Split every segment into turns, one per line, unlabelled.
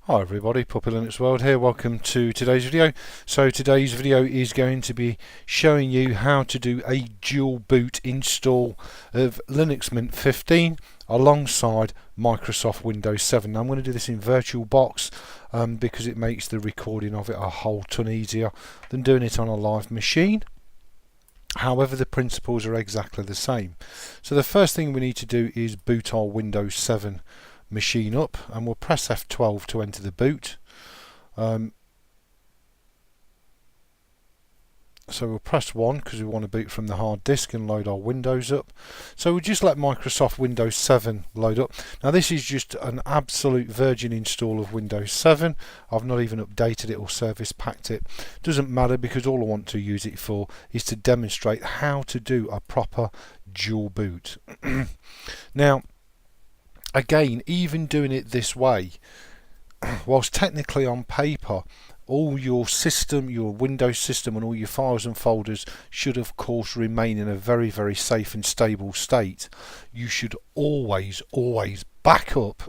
Hi everybody, Puppy Linux World here. Welcome to today's video. So today's video is going to be showing you how to do a dual boot install of Linux Mint 15 alongside Microsoft Windows 7. Now I'm going to do this in VirtualBox because it makes the recording of it a whole ton easier than doing it on a live machine. However, the principles are exactly the same. So the first thing we need to do is boot our Windows 7 machine up, and we'll press F12 to enter the boot. So we'll press 1 because we want to boot from the hard disk and load our Windows up. So we'll just let Microsoft Windows 7 load up. Now this is just an absolute virgin install of Windows 7. I've not even updated it or service packed it. Doesn't matter because all I want to use it for is to demonstrate how to do a proper dual boot. Now again, even doing it this way, whilst technically on paper all your system, your Windows system and all your files and folders should of course remain in a very, very safe and stable state, you should always back up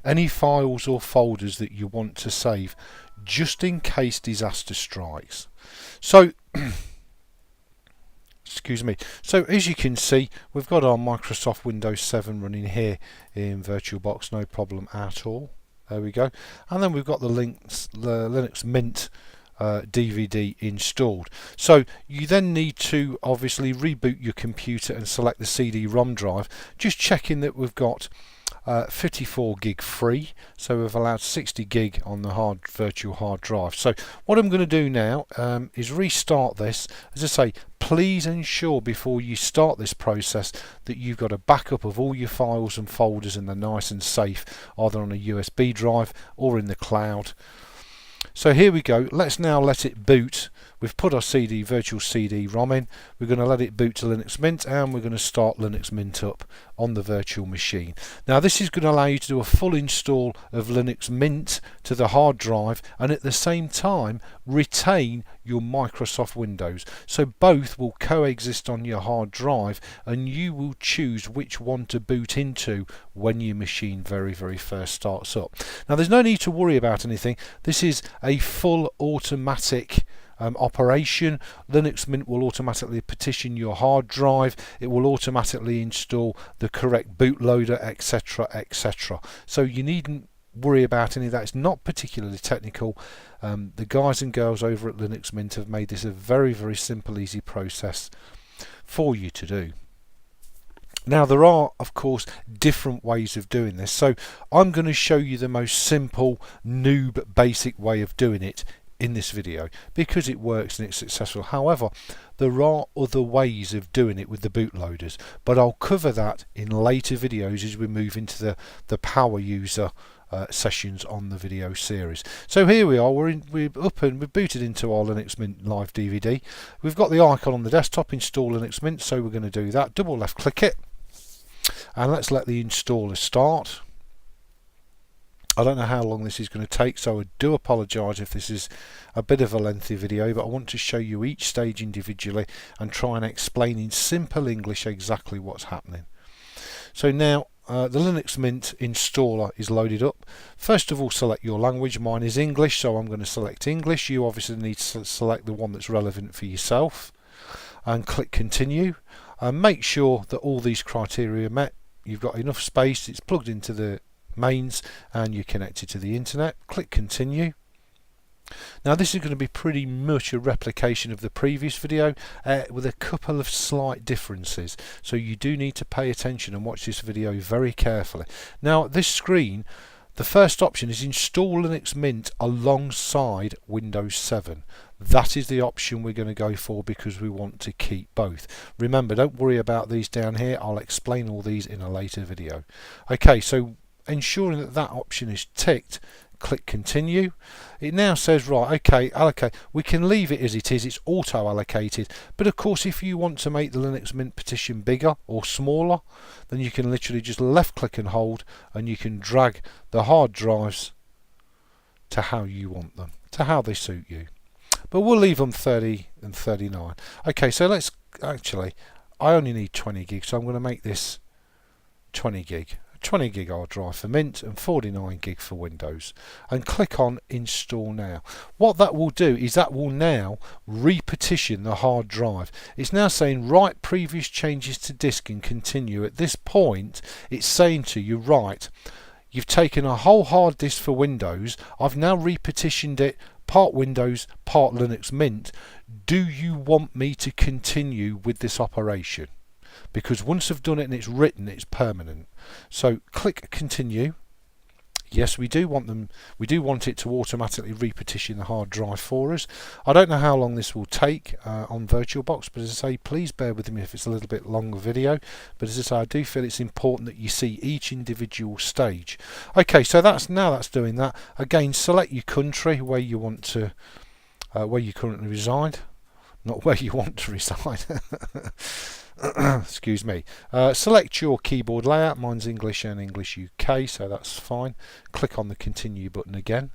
any files or folders that you want to save just in case disaster strikes. So excuse me. So as you can see, we've got our Microsoft Windows 7 running here in VirtualBox, no problem at all. There we go. And then we've got the Linux Mint DVD installed. So you then need to obviously reboot your computer and select the CD-ROM drive, just checking that we've got 54 gig free, so we've allowed 60 gig on the virtual hard drive. So what I'm going to do now is restart this. As I say, please ensure before you start this process that you've got a backup of all your files and folders and they're nice and safe, either on a USB drive or in the cloud. So here we go. Let's now let it boot. We've put our virtual CD-ROM in. We're going to let it boot to Linux Mint, and we're going to start Linux Mint up on the virtual machine. Now this is going to allow you to do a full install of Linux Mint to the hard drive and at the same time retain your Microsoft Windows. So both will coexist on your hard drive and you will choose which one to boot into when your machine very first starts up. Now there's no need to worry about anything. This is a full automatic operation. Linux Mint will automatically partition your hard drive, it will automatically install the correct bootloader, etc, etc. So you needn't worry about any of that. It's not particularly technical. The guys and girls over at Linux Mint have made this a very simple, easy process for you to do. Now there are of course different ways of doing this, so I'm going to show you the most simple, noob, basic way of doing it in this video because it works and it's successful. However, there are other ways of doing it with the bootloaders, but I'll cover that in later videos as we move into the power user sessions on the video series. So here we are, we're up and we've booted into our Linux Mint live DVD. We've got the icon on the desktop, install Linux Mint, so we're going to do that. Double left click it and let's let the installer start. I don't know how long this is going to take, so I do apologise if this is a bit of a lengthy video, but I want to show you each stage individually and try and explain in simple English exactly what's happening. So now the Linux Mint installer is loaded up. First of all, select your language. Mine is English, so I'm going to select English. You obviously need to select the one that's relevant for yourself and click continue. Make sure that all these criteria are met. You've got enough space, it's plugged into the mains and you're connected to the internet. Click continue. Now this is going to be pretty much a replication of the previous video with a couple of slight differences, so you do need to pay attention and watch this video very carefully. Now this screen, the first option is install Linux Mint alongside Windows 7. That is the option we're going to go for because we want to keep both. Remember, don't worry about these down here. I'll explain all these in a later video. Okay, so ensuring that option is ticked, click continue. It now says, right, okay, allocate. We can leave it as it is, it's auto allocated, but of course if you want to make the Linux Mint partition bigger or smaller, then you can literally just left click and hold and you can drag the hard drives to how you want them, to how they suit you. But we'll leave them 30 and 39. Okay, so let's actually, I only need 20 gig, so I'm going to make this 20 gig. 20 gig hard drive for Mint and 49 gig for Windows, and click on install now. What that will do is that will now repartition the hard drive. It's now saying write previous changes to disk and continue. At this point it's saying to you, right, you've taken a whole hard disk for Windows, I've now repartitioned it part Windows, part Linux Mint. Do you want me to continue with this operation? Because once I've done it and it's written, it's permanent. So click continue. Yes, we do want it to automatically repartition the hard drive for us. I don't know how long this will take on VirtualBox, but as I say, please bear with me if it's a little bit longer video. But as I say, I do feel it's important that you see each individual stage. Okay, so that's doing that. Again, select your country where you want to, where you currently reside, not where you want to reside. Excuse me. Select your keyboard layout. Mine's English and English UK, so that's fine. Click on the continue button again.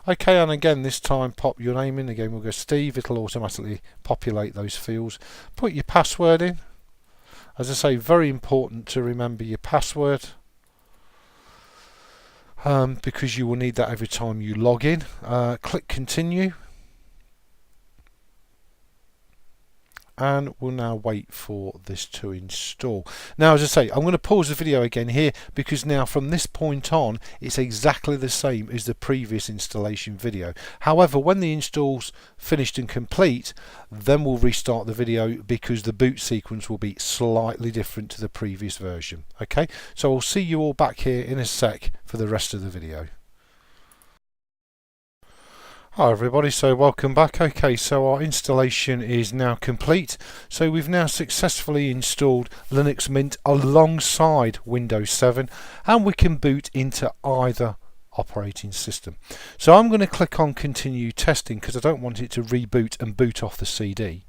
Okay, and again this time pop your name in. Again we'll go Steve. It'll automatically populate those fields. Put your password in. As I say, very important to remember your password, because you will need that every time you log in. Click continue. And we'll now wait for this to install. Now, as I say, I'm going to pause the video again here, because now from this point on it's exactly the same as the previous installation video. However, when the install's finished and complete, then we'll restart the video, because the boot sequence will be slightly different to the previous version. Okay, so I'll see you all back here in a sec for the rest of the video. Hi everybody, so welcome back. Okay, so our installation is now complete. So we've now successfully installed Linux Mint alongside Windows 7, and we can boot into either operating system. So I'm going to click on continue testing, because I don't want it to reboot and boot off the CD.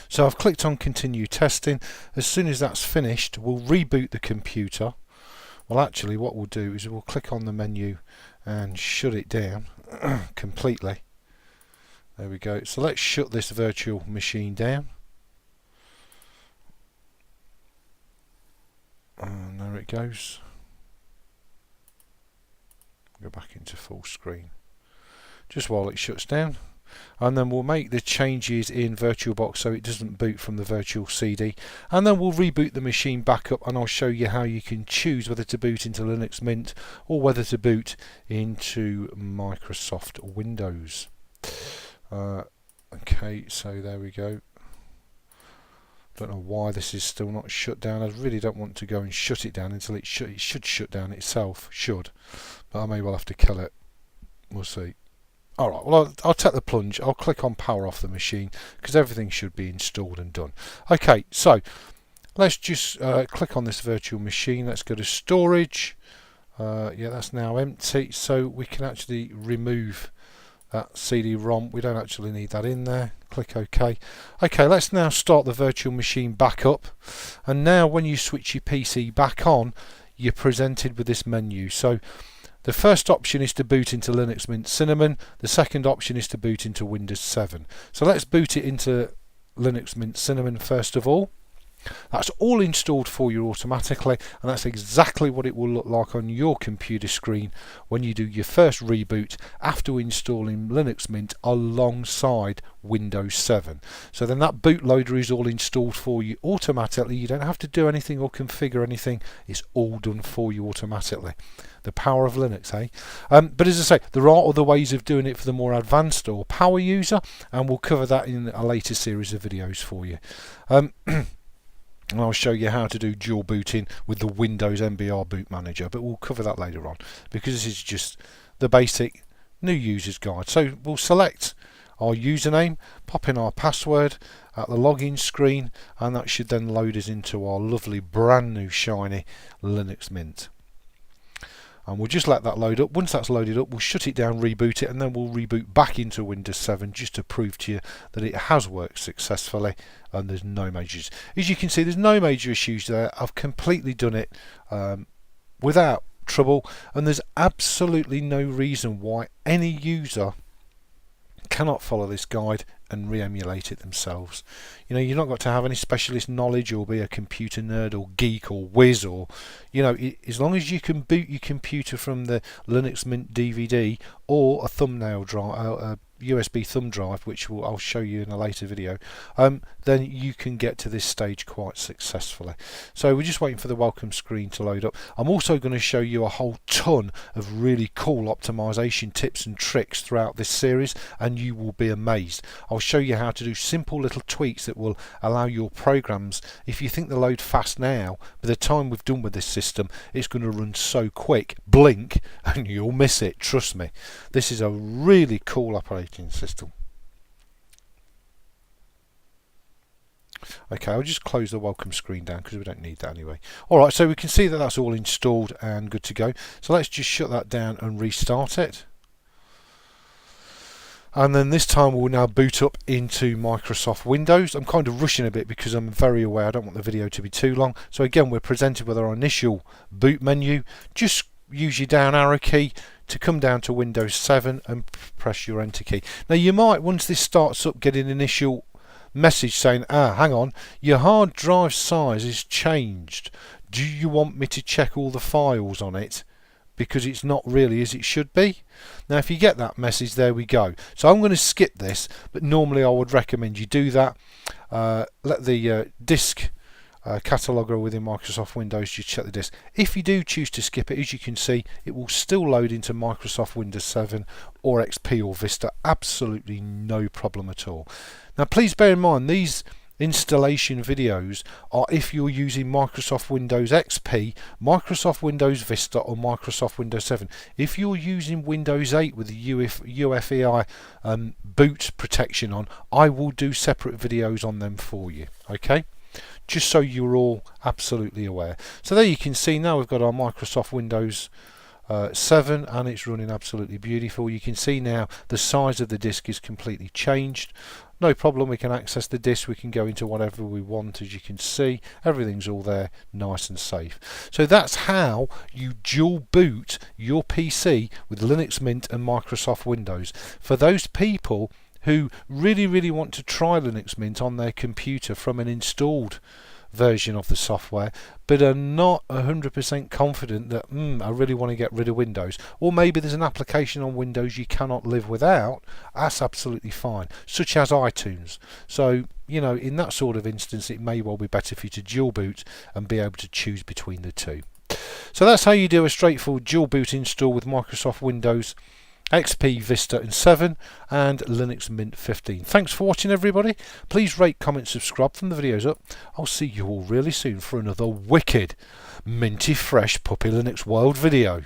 So I've clicked on continue testing. As soon as that's finished, we'll reboot the computer. Well, actually what we'll do is we'll click on the menu and shut it down completely. There we go. So let's shut this virtual machine down. And there it goes. Go back into full screen just while it shuts down, and then we'll make the changes in VirtualBox so it doesn't boot from the virtual CD, and then we'll reboot the machine back up, and I'll show you how you can choose whether to boot into Linux Mint or whether to boot into Microsoft Windows. Okay, so there we go. Don't know why this is still not shut down. I really don't want to go and shut it down until it should shut down itself, but I may well have to kill it. We'll see. Alright, well I'll take the plunge. I'll click on power off the machine, because everything should be installed and done. Okay, so let's just click on this virtual machine. Let's go to storage. Yeah, that's now empty, so we can actually remove that CD-ROM. We don't actually need that in there. Click OK. Okay, let's now start the virtual machine back up, and now when you switch your PC back on, you're presented with this menu. So the first option is to boot into Linux Mint Cinnamon. The second option is to boot into Windows 7. So let's boot it into Linux Mint Cinnamon first of all. That's all installed for you automatically, and that's exactly what it will look like on your computer screen when you do your first reboot after installing Linux Mint alongside Windows 7. So then that bootloader is all installed for you automatically. You don't have to do anything or configure anything. It's all done for you automatically. The power of Linux, eh? But as I say, there are other ways of doing it for the more advanced or power user, and we'll cover that in a later series of videos for you. And I'll show you how to do dual booting with the Windows MBR boot manager, but we'll cover that later on, because this is just the basic new user's guide. So we'll select our username, pop in our password at the login screen, and that should then load us into our lovely brand new shiny Linux Mint. And we'll just let that load up. Once that's loaded up, we'll shut it down, reboot it, and then we'll reboot back into Windows 7 just to prove to you that it has worked successfully and there's no major issues. As you can see, there's no major issues there. I've completely done it without trouble, and there's absolutely no reason why any user cannot follow this guide and re-emulate it themselves. You know, you've not got to have any specialist knowledge or be a computer nerd or geek or whiz, or, you know, as long as you can boot your computer from the Linux Mint DVD or a thumbnail drive, USB thumb drive, which I'll show you in a later video, then you can get to this stage quite successfully. So we're just waiting for the welcome screen to load up. I'm also going to show you a whole ton of really cool optimization tips and tricks throughout this series, and you will be amazed. I'll show you how to do simple little tweaks that will allow your programs, if you think they load fast now, by the time we've done with this system, it's going to run so quick, blink, and you'll miss it, trust me. This is a really cool operating system. Okay, I'll just close the welcome screen down because we don't need that anyway. Alright, so we can see that that's all installed and good to go. So let's just shut that down and restart it. And then this time we'll now boot up into Microsoft Windows. I'm kind of rushing a bit because I'm very aware I don't want the video to be too long. So again, we're presented with our initial boot menu. Just use your down arrow key to come down to Windows 7 and press your enter key. Now you might, once this starts up, get an initial message saying, hang on, your hard drive size is changed. Do you want me to check all the files on it? Because it's not really as it should be. Now if you get that message, there we go. So I'm going to skip this, but normally I would recommend you do that. Let the disk cataloger within Microsoft Windows just check the disk. If you do choose to skip it, as you can see, it will still load into Microsoft Windows 7 or XP or Vista, absolutely no problem at all. Now please bear in mind, these installation videos are if you're using Microsoft Windows XP, Microsoft Windows Vista or Microsoft Windows 7. If you're using Windows 8 with the UEFI boot protection on, I will do separate videos on them for you, okay? Just so you're all absolutely aware. So there you can see now we've got our Microsoft Windows 7 and it's running absolutely beautiful. You can see now the size of the disk is completely changed. No problem, we can access the disk, we can go into whatever we want. As you can see, everything's all there, nice and safe. So that's how you dual boot your PC with Linux Mint and Microsoft Windows. For those people who really want to try Linux Mint on their computer from an installed version of the software, but are not 100% confident that I really want to get rid of Windows, or maybe there's an application on Windows you cannot live without, that's absolutely fine, such as iTunes. So, you know, in that sort of instance, it may well be better for you to dual boot and be able to choose between the two. So that's how you do a straightforward dual boot install with Microsoft Windows XP, Vista and 7 and Linux Mint 15. Thanks for watching everybody. Please rate, comment, subscribe from the videos up. I'll see you all really soon for another wicked, minty fresh Puppy Linux World video.